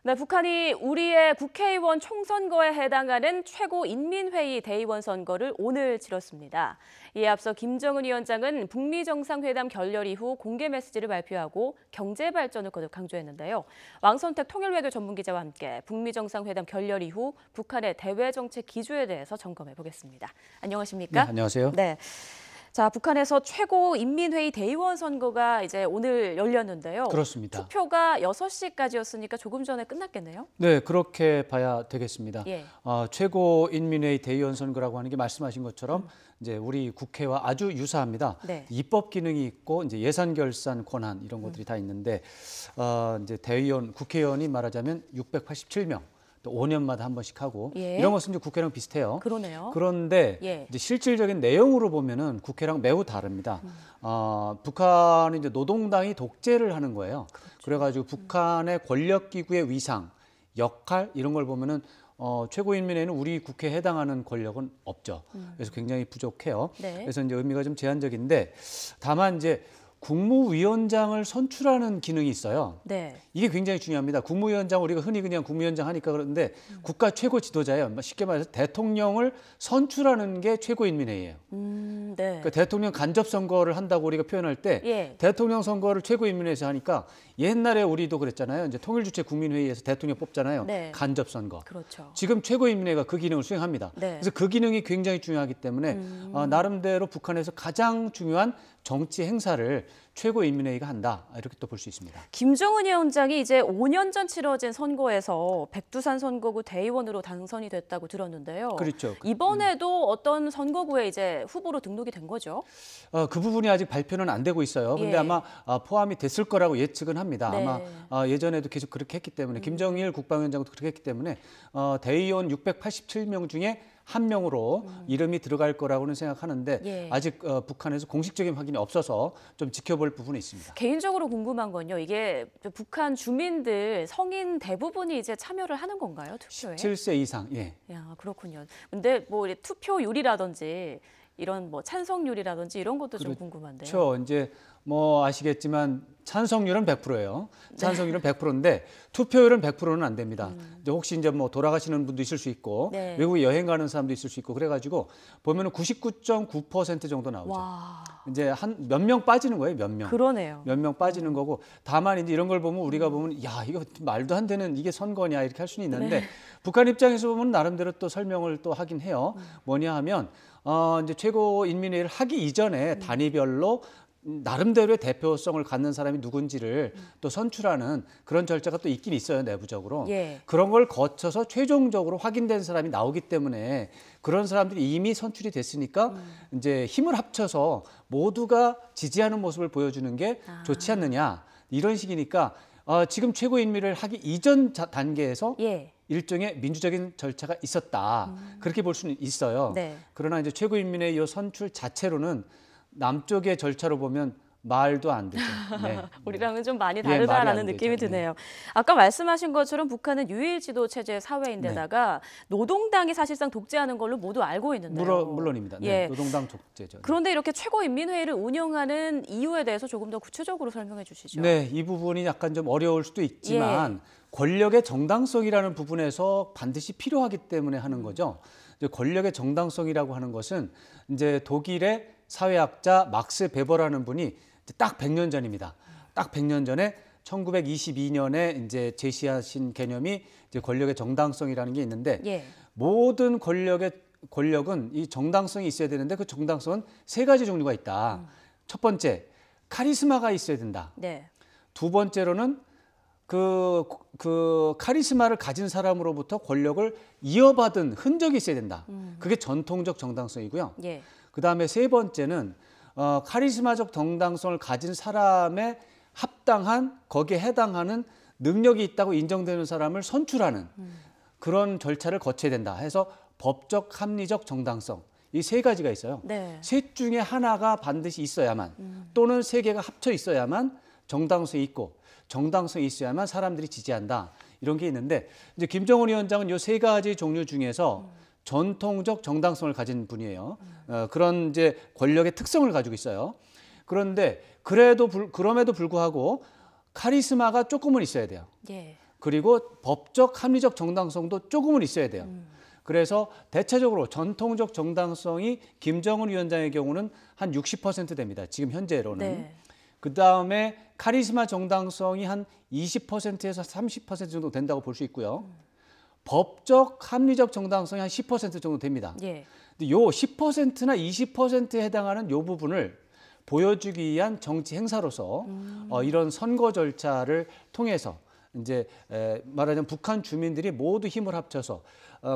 네, 북한이 우리의 국회의원 총선거에 해당하는 최고인민회의 대의원 선거를 오늘 치렀습니다. 이에 앞서 김정은 위원장은 북미 정상회담 결렬 이후 공개 메시지를 발표하고 경제 발전을 거듭 강조했는데요. 왕선택 통일외교 전문기자와 함께 북미 정상회담 결렬 이후 북한의 대외 정책 기조에 대해서 점검해 보겠습니다. 안녕하십니까? 네, 안녕하세요. 네. 자, 북한에서 최고인민회의 대의원 선거가 이제 오늘 열렸는데요. 그렇습니다. 투표가 6시까지였으니까 조금 전에 끝났겠네요. 네, 그렇게 봐야 되겠습니다. 예. 최고인민회의 대의원 선거라고 하는 게 말씀하신 것처럼 이제 우리 국회와 아주 유사합니다. 네. 입법 기능이 있고 이제 예산 결산 권한 이런 것들이 다 있는데 이제 대의원 국회의원이 말하자면 687명. 또 5년마다 한 번씩 하고 예. 이런 것은 이제 국회랑 비슷해요. 그러네요. 그런데 예. 이제 실질적인 내용으로 보면은 국회랑 매우 다릅니다. 북한은 이제 노동당이 독재를 하는 거예요. 그래가지고 북한의 권력 기구의 위상, 역할 이런 걸 보면은 최고인민회는 우리 국회에 해당하는 권력은 없죠. 그래서 굉장히 부족해요. 네. 그래서 이제 의미가 좀 제한적인데 다만 이제 국무위원장을 선출하는 기능이 있어요. 네. 이게 굉장히 중요합니다. 국무위원장 우리가 흔히 그냥 국무위원장 하니까 그러는데 국가 최고 지도자예요. 쉽게 말해서 대통령을 선출하는 게 최고인민회의예요. 네. 그러니까 대통령 간접 선거를 한다고 우리가 표현할 때 예. 대통령 선거를 최고인민회에서 하니까 옛날에 우리도 그랬잖아요. 이제 통일주체 국민회의에서 대통령 뽑잖아요. 네. 간접 선거. 그렇죠. 지금 최고인민회가 그 기능을 수행합니다. 네. 그래서 그 기능이 굉장히 중요하기 때문에 나름대로 북한에서 가장 중요한 정치 행사를 최고인민회의가 한다. 이렇게 또 볼 수 있습니다. 김정은 위원장이 이제 5년 전 치러진 선거에서 백두산 선거구 대의원으로 당선이 됐다고 들었는데요. 그렇죠. 이번에도 어떤 선거구에 이제 후보로 등록이 된 거죠? 그 부분이 아직 발표는 안 되고 있어요. 근데 예. 아마 포함이 됐을 거라고 예측은 합니다. 네. 아마 예전에도 계속 그렇게 했기 때문에 김정일 국방위원장도 그렇게 했기 때문에 대의원 687명 중에 한 명으로 이름이 들어갈 거라고는 생각하는데 예. 아직 북한에서 공식적인 확인이 없어서 좀 지켜볼 부분이 있습니다. 개인적으로 궁금한 건요. 이게 북한 주민들 성인 대부분이 이제 참여를 하는 건가요? 투표에? 7세 이상. 예. 야, 그렇군요. 근데 뭐 투표율이라든지 이런 뭐 찬성률이라든지 이런 것도 좀 궁금한데요. 그렇죠. 이제 뭐 아시겠지만 찬성률은 100%예요. 찬성률은 100%인데 투표율은 100%는 안 됩니다. 이제 혹시 이제 뭐 돌아가시는 분도 있을 수 있고 네. 외국에 여행 가는 사람도 있을 수 있고 그래가지고 보면은 99.9% 정도 나오죠. 와, 이제 한 몇 명 빠지는 거예요. 몇 명. 그러네요. 몇 명 빠지는 거고 다만 이제 이런 걸 보면 우리가 보면 야 이거 말도 안 되는 이게 선거냐 이렇게 할 수는 있는데 네. 북한 입장에서 보면 나름대로 또 설명을 또 하긴 해요. 뭐냐 하면 이제 최고인민회의를 하기 이전에 단위별로 나름대로의 대표성을 갖는 사람이 누군지를 또 선출하는 그런 절차가 또 있긴 있어요, 내부적으로. 예. 그런 걸 거쳐서 최종적으로 확인된 사람이 나오기 때문에 그런 사람들이 이미 선출이 됐으니까 이제 힘을 합쳐서 모두가 지지하는 모습을 보여주는 게 좋지 않느냐 이런 식이니까 지금 최고인민회의를 하기 이전 단계에서 예. 일종의 민주적인 절차가 있었다. 그렇게 볼 수는 있어요. 네. 그러나 이제 최고인민회의 이 선출 자체로는 남쪽의 절차로 보면 말도 안 되죠. 네. 우리랑은 좀 많이 말이 다르다라는 안 느낌이 되죠. 드네요. 아까 말씀하신 것처럼 북한은 유일 지도 체제 사회인데다가 노동당이 사실상 독재하는 걸로 모두 알고 있는데요. 물론입니다. 네. 예. 노동당 독재죠. 그런데 이렇게 최고인민회의를 운영하는 이유에 대해서 조금 더 구체적으로 설명해 주시죠. 네, 이 부분이 약간 좀 어려울 수도 있지만 권력의 정당성이라는 부분에서 반드시 필요하기 때문에 하는 거죠. 이제 권력의 정당성이라고 하는 것은 이제 독일의 사회학자 막스 베버라는 분이 딱 100년 전입니다. 딱 100년 전에 1922년에 이제 제시하신 개념이 이제 권력의 정당성이라는 게 있는데 예. 모든 권력은 이 정당성이 있어야 되는데 그 정당성은 세 가지 종류가 있다. 첫 번째, 카리스마가 있어야 된다. 네. 두 번째로는 그 카리스마를 가진 사람으로부터 권력을 이어받은 흔적이 있어야 된다. 그게 전통적 정당성이고요. 예. 그다음에 세 번째는 카리스마적 정당성을 가진 사람의 합당한 거기에 해당하는 능력이 있다고 인정되는 사람을 선출하는 그런 절차를 거쳐야 된다 해서 법적 합리적 정당성 이 세 가지가 있어요. 네. 셋 중에 하나가 반드시 있어야만 또는 세 개가 합쳐 있어야만 정당성이 있고 정당성이 있어야만 사람들이 지지한다 이런 게 있는데 이제 김정은 위원장은 이 세 가지 종류 중에서 전통적 정당성을 가진 분이에요. 그런 이제 권력의 특성을 가지고 있어요. 그런데 그럼에도 불구하고 카리스마가 조금은 있어야 돼요. 예. 그리고 법적 합리적 정당성도 조금은 있어야 돼요. 그래서 대체적으로 전통적 정당성이 김정은 위원장의 경우는 한 60% 됩니다. 지금 현재로는. 네. 그다음에 카리스마 정당성이 한 20%에서 30% 정도 된다고 볼 수 있고요. 법적 합리적 정당성이 한 10% 정도 됩니다. 예. 근데 요 10%나 20%에 해당하는 요 부분을 보여주기 위한 정치 행사로서 이런 선거 절차를 통해서 이제 말하자면 북한 주민들이 모두 힘을 합쳐서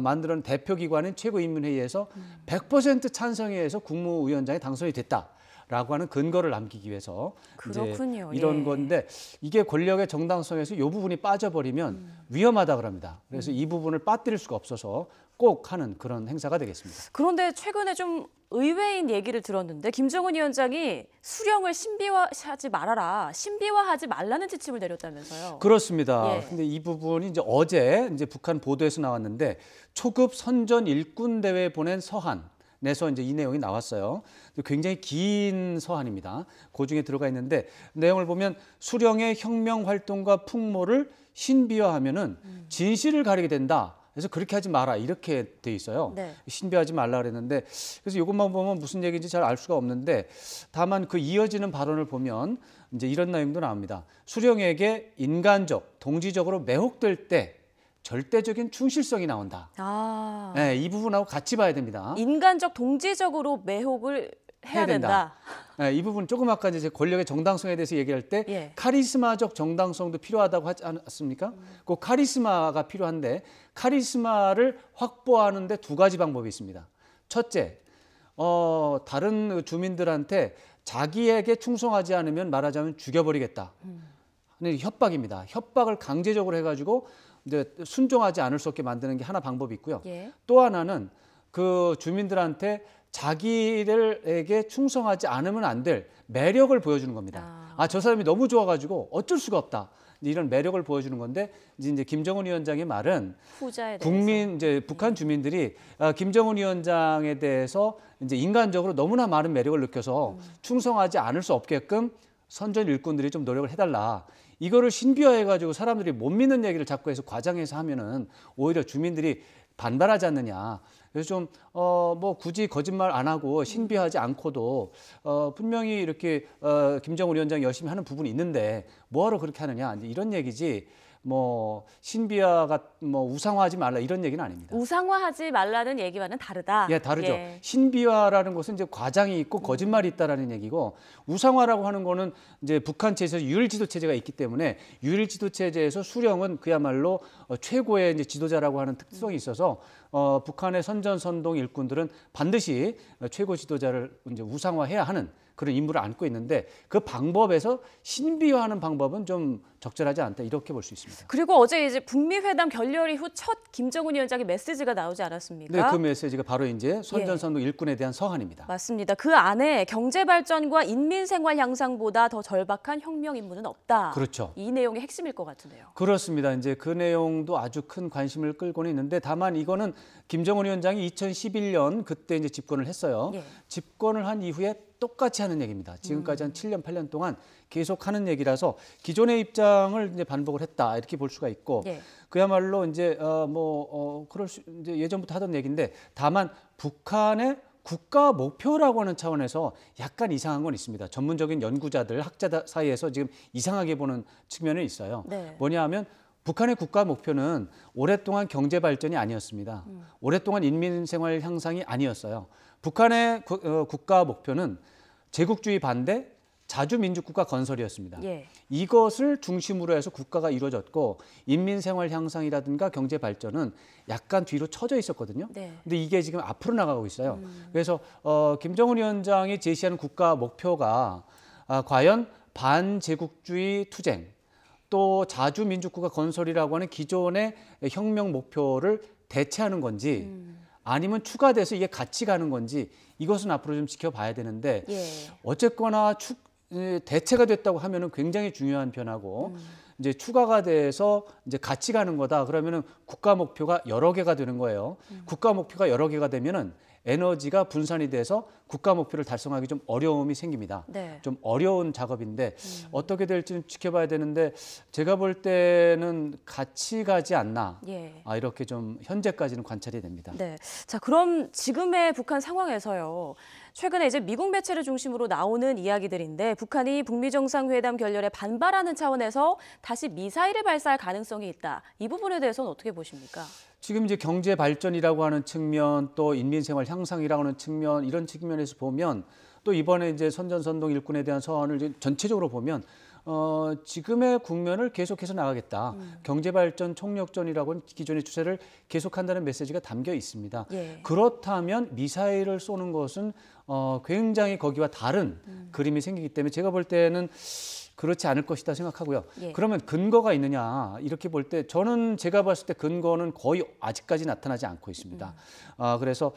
만드는 대표기관인 최고인민회의에서 100% 찬성에 의해서 국무위원장이 당선이 됐다라고 하는 근거를 남기기 위해서 그렇군요. 이제 이런 예. 건데 이게 권력의 정당성에서 이 부분이 빠져버리면 위험하다 그럽니다. 그래서 이 부분을 빠뜨릴 수가 없어서 꼭 하는 그런 행사가 되겠습니다. 그런데 최근에 좀 의외인 얘기를 들었는데 김정은 위원장이 수령을 신비화하지 말아라, 신비화하지 말라는 지침을 내렸다면서요. 그렇습니다. 예. 근데 이 부분이 이제 어제 이제 북한 보도에서 나왔는데 초급 선전 일꾼 대회에 보낸 서한에서 이제 이 내용이 나왔어요. 굉장히 긴 서한입니다. 그 중에 들어가 있는데 내용을 보면 수령의 혁명 활동과 풍모를 신비화하면은 진실을 가리게 된다. 그래서 그렇게 하지 마라 이렇게 돼 있어요. 네. 신비하지 말라 그랬는데 그래서 이것만 보면 무슨 얘기인지 잘 알 수가 없는데 다만 그 이어지는 발언을 보면 이제 이런 내용도 나옵니다. 수령에게 인간적, 동지적으로 매혹될 때 절대적인 충실성이 나온다. 아, 네, 이 부분하고 같이 봐야 됩니다. 인간적, 동지적으로 매혹을 해야 된다. 네, 이 부분 조금 아까 이제 권력의 정당성에 대해서 얘기할 때 예. 카리스마적 정당성도 필요하다고 하지 않았습니까? 그 카리스마가 필요한데 카리스마를 확보하는데 두 가지 방법이 있습니다. 첫째, 다른 주민들한테 자기에게 충성하지 않으면 말하자면 죽여버리겠다. 근데 협박입니다. 협박을 강제적으로 해가지고 이제 순종하지 않을 수 없게 만드는 게 하나 방법이 있고요. 예. 또 하나는 그 주민들한테 자기들에게 충성하지 않으면 안 될 매력을 보여주는 겁니다. 저 사람이 너무 좋아가지고 어쩔 수가 없다. 이런 매력을 보여주는 건데 이제 김정은 위원장의 말은 후자에 대해서. 이제 북한 주민들이 김정은 위원장에 대해서 이제 인간적으로 너무나 많은 매력을 느껴서 충성하지 않을 수 없게끔 선전 일꾼들이 좀 노력을 해달라. 이거를 신비화해가지고 사람들이 못 믿는 얘기를 자꾸 해서 과장해서 하면은 오히려 주민들이 반발하지 않느냐. 그래서 좀 뭐 굳이 거짓말 안 하고 신비하지 않고도 분명히 이렇게 김정은 위원장이 열심히 하는 부분이 있는데 뭐하러 그렇게 하느냐 이제 이런 얘기지. 뭐 신비화가 뭐 우상화하지 말라 이런 얘기는 아닙니다. 우상화하지 말라는 얘기와는 다르다. 예, 다르죠. 예. 신비화라는 것은 이제 과장이 있고 거짓말이 있다라는 얘기고 우상화라고 하는 거는 이제 북한 체제에서 유일지도 체제가 있기 때문에 유일지도 체제에서 수령은 그야말로 최고의 이제 지도자라고 하는 특성이 있어서 북한의 선전선동 일꾼들은 반드시 최고 지도자를 이제 우상화해야 하는 그런 임무를 안고 있는데 그 방법에서 신비화하는 방법은 좀 적절하지 않다 이렇게 볼 수 있습니다. 그리고 어제 이제 북미 회담 결렬 이후 첫 김정은 위원장의 메시지가 나오지 않았습니까? 네, 그 메시지가 바로 이제 선전선동 일꾼에 대한 서한입니다. 맞습니다. 그 안에 경제 발전과 인민 생활 향상보다 더 절박한 혁명 임무는 없다. 그렇죠. 이 내용이 핵심일 것 같은데요. 그렇습니다. 이제 그 내용도 아주 큰 관심을 끌고는 있는데 다만 이거는 김정은 위원장이 2011년 그때 이제 집권을 했어요. 예. 집권을 한 이후에 똑같이 하는 얘기입니다. 지금까지 한 7년, 8년 동안 계속 하는 얘기라서 기존의 입장을 이제 반복을 했다 이렇게 볼 수가 있고 예. 그야말로 이제 그럴 수 이제 예전부터 하던 얘기인데 다만 북한의 국가 목표라고 하는 차원에서 약간 이상한 건 있습니다. 전문적인 연구자들, 학자 사이에서 지금 이상하게 보는 측면이 있어요. 네. 뭐냐하면 북한의 국가 목표는 오랫동안 경제 발전이 아니었습니다. 오랫동안 인민 생활 향상이 아니었어요. 북한의 국가 목표는 제국주의 반대, 자주민주국가 건설이었습니다. 예. 이것을 중심으로 해서 국가가 이루어졌고 인민 생활 향상이라든가 경제 발전은 약간 뒤로 처져 있었거든요. 네. 근데 이게 지금 앞으로 나가고 있어요. 그래서 김정은 위원장이 제시하는 국가 목표가 과연 반제국주의 투쟁 또 자주민주국가 건설이라고 하는 기존의 혁명 목표를 대체하는 건지 아니면 추가돼서 이게 같이 가는 건지 이것은 앞으로 좀 지켜봐야 되는데 예. 어쨌거나 대체가 됐다고 하면은 굉장히 중요한 변화고 이제 추가가 돼서 이제 같이 가는 거다 그러면은 국가 목표가 여러 개가 되는 거예요. 국가 목표가 여러 개가 되면은 에너지가 분산이 돼서 국가 목표를 달성하기 좀 어려움이 생깁니다. 네. 좀 어려운 작업인데 어떻게 될지는 지켜봐야 되는데 제가 볼 때는 같이 가지 않나. 예. 이렇게 좀 현재까지는 관찰이 됩니다. 네. 자, 그럼 지금의 북한 상황에서요. 최근에 이제 미국 매체를 중심으로 나오는 이야기들인데 북한이 북미 정상회담 결렬에 반발하는 차원에서 다시 미사일을 발사할 가능성이 있다. 이 부분에 대해서는 어떻게 보십니까? 지금 이제 경제 발전이라고 하는 측면, 또 인민생활 향상이라고 하는 측면, 이런 측면에서 보면 또 이번에 이제 선전선동 일꾼에 대한 서한을 이제 전체적으로 보면 지금의 국면을 계속해서 나가겠다. 경제 발전 총력전이라고 하는 기존의 추세를 계속한다는 메시지가 담겨 있습니다. 예. 그렇다면 미사일을 쏘는 것은 굉장히 거기와 다른 그림이 생기기 때문에 제가 볼 때는 그렇지 않을 것이다 생각하고요. 예. 그러면 근거가 있느냐 이렇게 볼 때 저는 제가 봤을 때 근거는 거의 아직까지 나타나지 않고 있습니다. 그래서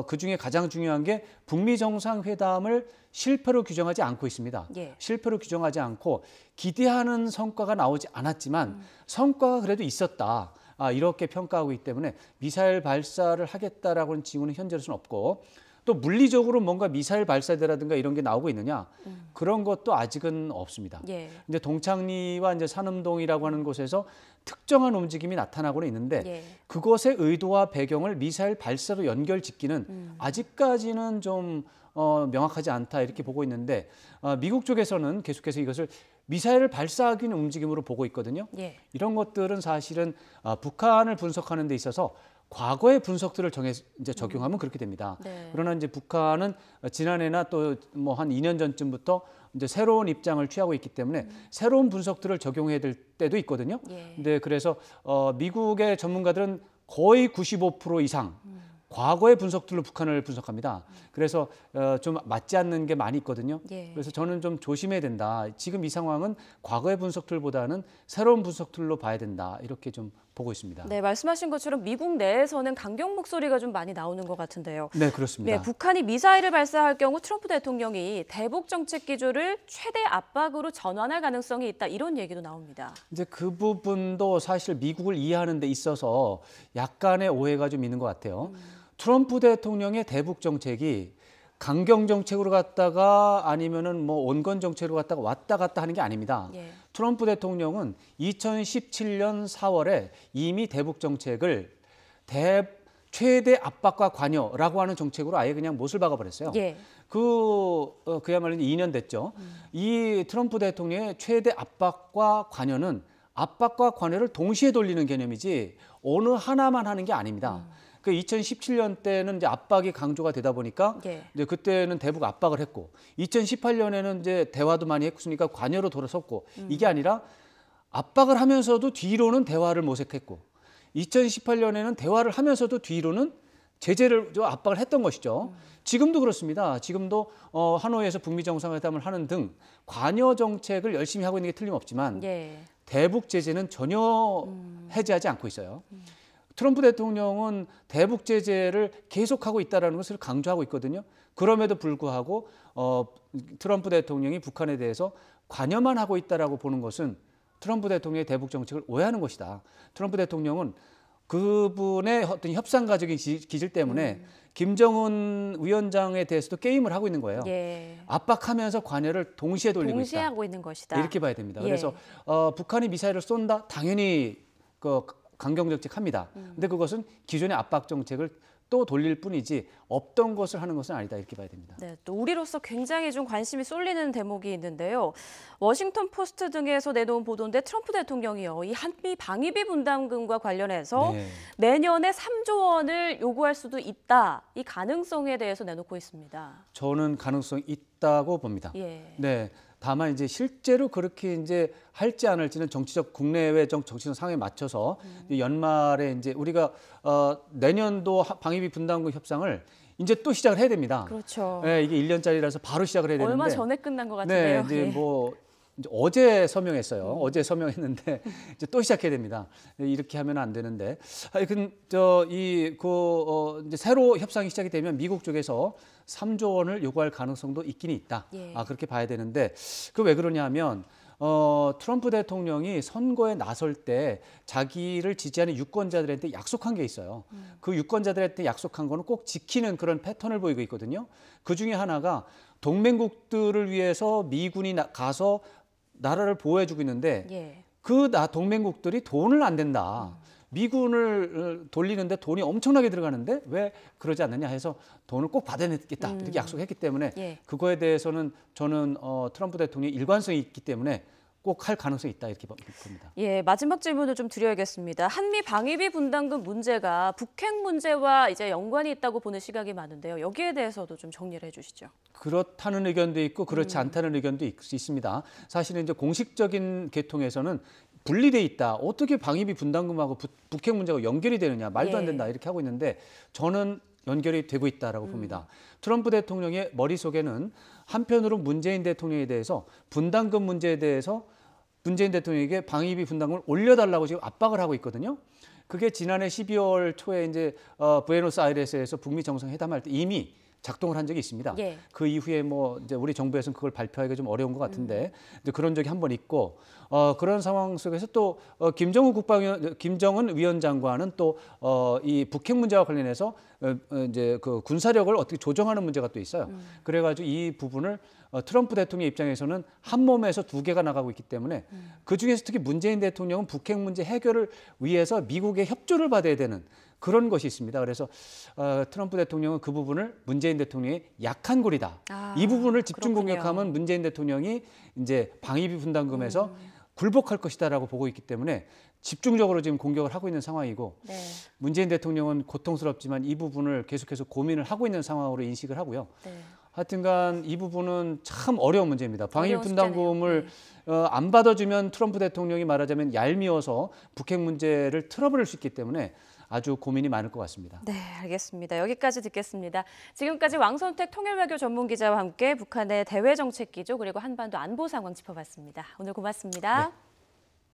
그중에 가장 중요한 게 북미 정상회담을 실패로 규정하지 않고 있습니다. 예. 실패로 규정하지 않고 기대하는 성과가 나오지 않았지만 성과가 그래도 있었다. 이렇게 평가하고 있기 때문에 미사일 발사를 하겠다라고 하는 징후는 현재로서는 없고 또 물리적으로 뭔가 미사일 발사대라든가 이런 게 나오고 있느냐 그런 것도 아직은 없습니다. 예. 이제 동창리와 이제 산음동이라고 하는 곳에서 특정한 움직임이 나타나고는 있는데 예. 그것의 의도와 배경을 미사일 발사로 연결짓기는 아직까지는 좀 명확하지 않다 이렇게 보고 있는데 미국 쪽에서는 계속해서 이것을 미사일을 발사하기는 움직임으로 보고 있거든요. 예. 이런 것들은 사실은 북한을 분석하는 데 있어서 과거의 분석들을 이제 적용하면 그렇게 됩니다. 네. 그러나 이제 북한은 지난해나 또 뭐 한 2년 전쯤부터 이제 새로운 입장을 취하고 있기 때문에 새로운 분석들을 적용해야 될 때도 있거든요. 예. 근데 그래서 미국의 전문가들은 거의 95% 이상 과거의 분석들로 북한을 분석합니다. 그래서 좀 맞지 않는 게 많이 있거든요. 예. 그래서 저는 좀 조심해야 된다. 지금 이 상황은 과거의 분석들보다는 새로운 분석들로 봐야 된다. 이렇게 좀 보고 있습니다. 네, 말씀하신 것처럼 미국 내에서는 강경 목소리가 좀 많이 나오는 것 같은데요. 네, 그렇습니다. 네, 북한이 미사일을 발사할 경우 트럼프 대통령이 대북 정책 기조를 최대 압박으로 전환할 가능성이 있다. 이런 얘기도 나옵니다. 이제 그 부분도 사실 미국을 이해하는 데 있어서 약간의 오해가 좀 있는 것 같아요. 트럼프 대통령의 대북 정책이 강경 정책으로 갔다가 아니면은 뭐 온건 정책으로 갔다가 왔다 갔다 하는 게 아닙니다. 예. 트럼프 대통령은 2017년 4월에 이미 대북 정책을 최대 압박과 관여라고 하는 정책으로 아예 그냥 못을 박아버렸어요. 예. 그야말로 2년 됐죠. 이 트럼프 대통령의 최대 압박과 관여는 압박과 관여를 동시에 돌리는 개념이지 어느 하나만 하는 게 아닙니다. 그 2017년 때는 이제 압박이 강조가 되다 보니까 예. 이제 그때는 대북 압박을 했고 2018년에는 이제 대화도 많이 했으니까 관여로 돌아섰고 이게 아니라 압박을 하면서도 뒤로는 대화를 모색했고 2018년에는 대화를 하면서도 뒤로는 제재를 압박을 했던 것이죠. 지금도 그렇습니다. 지금도 하노이에서 북미 정상회담을 하는 등 관여 정책을 열심히 하고 있는 게 틀림없지만 예. 대북 제재는 전혀 해제하지 않고 있어요. 트럼프 대통령은 대북 제재를 계속하고 있다는 것을 강조하고 있거든요. 그럼에도 불구하고 트럼프 대통령이 북한에 대해서 관여만 하고 있다라고 보는 것은 트럼프 대통령의 대북 정책을 오해하는 것이다. 트럼프 대통령은 그분의 어떤 협상가적인 기질 때문에 김정은 위원장에 대해서도 게임을 하고 있는 거예요. 예. 압박하면서 관여를 동시에 돌리고 동시에 있다. 하고 있는 것이다. 이렇게 봐야 됩니다. 예. 그래서 북한이 미사일을 쏜다? 당연히 강경 정책합니다. 근데 그것은 기존의 압박 정책을 또 돌릴 뿐이지 없던 것을 하는 것은 아니다 이렇게 봐야 됩니다. 네, 또 우리로서 굉장히 좀 관심이 쏠리는 대목이 있는데요. 워싱턴 포스트 등에서 내놓은 보도인데 트럼프 대통령이요. 이 한미 방위비 분담금과 관련해서 네. 내년에 3조 원을 요구할 수도 있다. 이 가능성에 대해서 내놓고 있습니다. 저는 가능성이 있다고 봅니다. 예. 네. 다만 이제 실제로 그렇게 이제 할지 안 할지는 정치적 국내외 정치적 상황에 맞춰서 연말에 이제 우리가 내년도 방위비 분담금 협상을 이제 또 시작을 해야 됩니다. 그렇죠. 네, 이게 1년짜리라서 바로 시작을 해야 되는데 얼마 전에 끝난 것 같은데요. 네, 이제 예. 뭐 이제 어제 서명했어요. 어제 서명했는데 이제 또 시작해야 됩니다. 이렇게 하면 안 되는데, 하여튼 이제 새로 협상이 시작이 되면 미국 쪽에서 3조 원을 요구할 가능성도 있긴 있다. 예. 그렇게 봐야 되는데 그 왜 그러냐면 트럼프 대통령이 선거에 나설 때 자기를 지지하는 유권자들한테 약속한 게 있어요. 그 유권자들한테 약속한 거는 꼭 지키는 그런 패턴을 보이고 있거든요. 그 중에 하나가 동맹국들을 위해서 미군이 가서 나라를 보호해주고 있는데 예. 그 동맹국들이 돈을 안 댄다. 미군을 돌리는데 돈이 엄청나게 들어가는데 왜 그러지 않느냐 해서 돈을 꼭 받아내겠다 이렇게 약속했기 때문에 예. 그거에 대해서는 저는 트럼프 대통령이 일관성이 있기 때문에 꼭 할 가능성이 있다 이렇게 봅니다. 예, 마지막 질문을 좀 드려야겠습니다. 한미 방위비 분담금 문제가 북핵 문제와 이제 연관이 있다고 보는 시각이 많은데요. 여기에 대해서도 좀 정리를 해주시죠. 그렇다는 의견도 있고 그렇지 않다는 의견도 있습니다. 사실은 이제 공식적인 계통에서는 분리돼 있다. 어떻게 방위비 분담금하고 북핵 문제가 연결이 되느냐. 말도 안 된다. 이렇게 하고 있는데 저는 연결이 되고 있다라고 봅니다. 트럼프 대통령의 머릿속에는 한편으로 문재인 대통령에 대해서 분담금 문제에 대해서 문재인 대통령에게 방위비 분담금을 올려달라고 지금 압박을 하고 있거든요. 그게 지난해 12월 초에 이제 부에노스아이레스에서 북미 정상회담할 때 이미 작동을 한 적이 있습니다. 예. 그 이후에 뭐 이제 우리 정부에서는 그걸 발표하기가 좀 어려운 것 같은데 이제 그런 적이 한 번 있고 그런 상황 속에서 또 김정은 위원장과는 또 이 북핵 문제와 관련해서 이제 그 군사력을 어떻게 조정하는 문제가 또 있어요. 그래가지고 이 부분을 트럼프 대통령 입장에서는 한 몸에서 두 개가 나가고 있기 때문에 그 중에서 특히 문재인 대통령은 북핵 문제 해결을 위해서 미국의 협조를 받아야 되는 그런 것이 있습니다. 그래서 트럼프 대통령은 그 부분을 문재인 대통령의 약한 골이다. 이 부분을 집중 그렇군요. 공격하면 문재인 대통령이 이제 방위비 분담금에서 굴복할 것이다라고 보고 있기 때문에 집중적으로 지금 공격을 하고 있는 상황이고 네. 문재인 대통령은 고통스럽지만 이 부분을 계속해서 고민을 하고 있는 상황으로 인식을 하고요. 네. 하여튼간 이 부분은 참 어려운 문제입니다. 방위비 어려운 분담금을 안 받아주면 트럼프 대통령이 말하자면 얄미워서 북핵 문제를 틀어버릴 수 있기 때문에 아주 고민이 많을 것 같습니다. 네, 알겠습니다. 여기까지 듣겠습니다. 지금까지 왕선택 통일외교 전문기자와 함께 북한의 대외 정책 기조 그리고 한반도 안보 상황 짚어봤습니다. 오늘 고맙습니다. 네.